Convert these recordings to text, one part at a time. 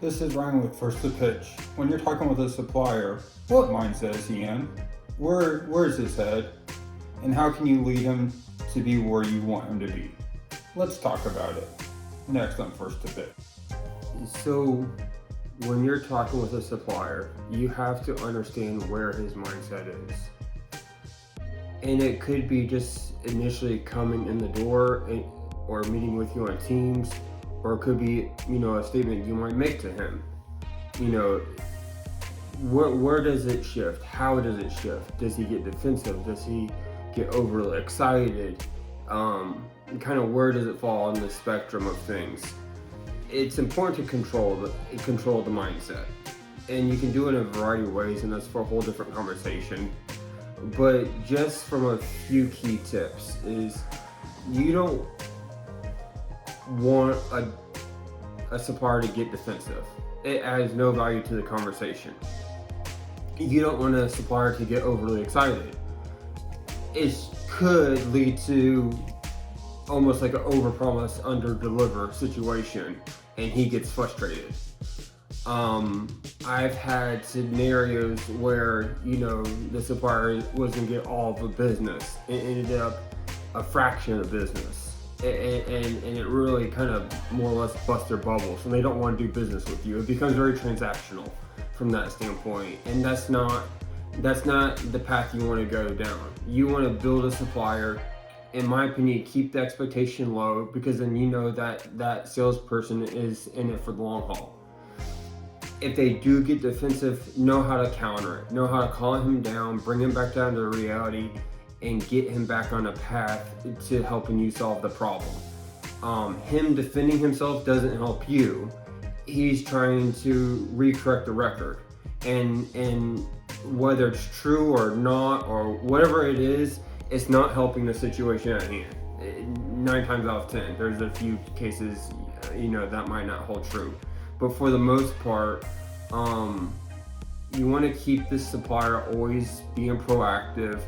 This is Ryan with First to Pitch. When you're talking with a supplier, what mindset is he in? Where's his head? And how can you lead him to be where you want him to be? Let's talk about it. Next on First to Pitch. So, when you're talking with a supplier, you have to understand where his mindset is. And it could be just initially coming in the door or meeting with you on Teams, or it could be, a statement you might make to him. Where does it shift? How does it shift? Does he get defensive? Does he get overly excited? Kind of where does it fall on the spectrum of things? It's important to control the mindset, and you can do it in a variety of ways, and that's for a whole different conversation. But just from a few key tips is, you don't want a supplier to get defensive. It adds no value to the conversation. You don't want a supplier to get overly excited. It could lead to almost like an overpromise, under-deliver situation, and he gets frustrated. I've had scenarios where, the supplier wasn't get all the business. It ended up a fraction of the business. And it really kind of more or less busts their bubbles, and they don't want to do business with you. It becomes very transactional from that standpoint, and that's not the path you want to go down. You want to build a supplier, in my opinion, keep the expectation low, because then that salesperson is in it for the long haul. If they do get defensive, know how to counter it, know how to calm him down, bring him back down to reality, and get him back on a path to helping you solve the problem. Him defending himself doesn't help you. He's trying to recorrect the record. And whether it's true or not, or whatever it is, it's not helping the situation at hand. 9 times out of 10, there's a few cases, that might not hold true. But for the most part, you want to keep this supplier always being proactive,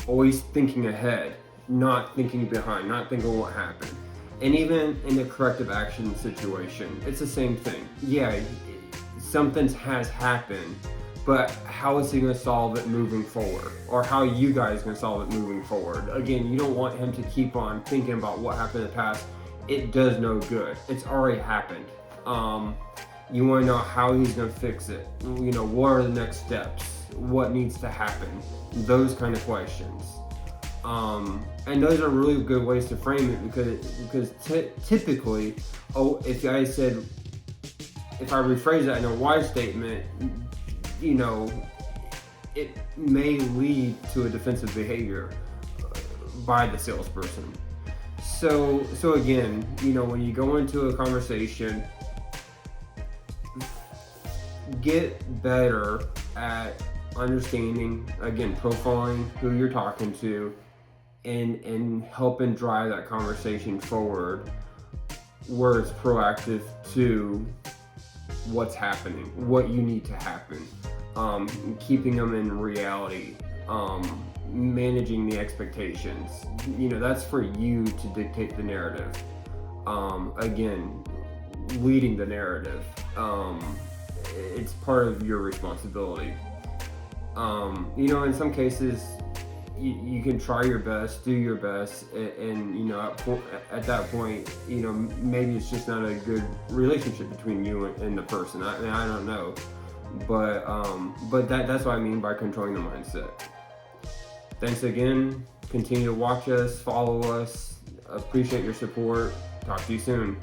always thinking ahead, not thinking behind, not thinking what happened. And even in a corrective action situation, it's the same thing. Yeah, something has happened, but how is he going to solve it moving forward? Or how are you guys going to solve it moving forward? Again, you don't want him to keep on thinking about what happened in the past. It does no good. It's already happened. You want to know how he's going to fix it. What are the next steps? What needs to happen? Those kind of questions. And those are really good ways to frame it, because typically, if I rephrase that in a why statement, it may lead to a defensive behavior by the salesperson. So again, when you go into a conversation, get better at understanding, again, profiling who you're talking to, and helping drive that conversation forward where it's proactive to what's happening, what you need to happen, keeping them in reality, managing the expectations. That's for you to dictate the narrative. Again, leading the narrative. It's part of your responsibility. In some cases, you can try your best, do your best, and at that point, maybe it's just not a good relationship between you and the person. I don't know, but that's what I mean by controlling the mindset. Thanks again. Continue to watch us, follow us. Appreciate your support. Talk to you soon.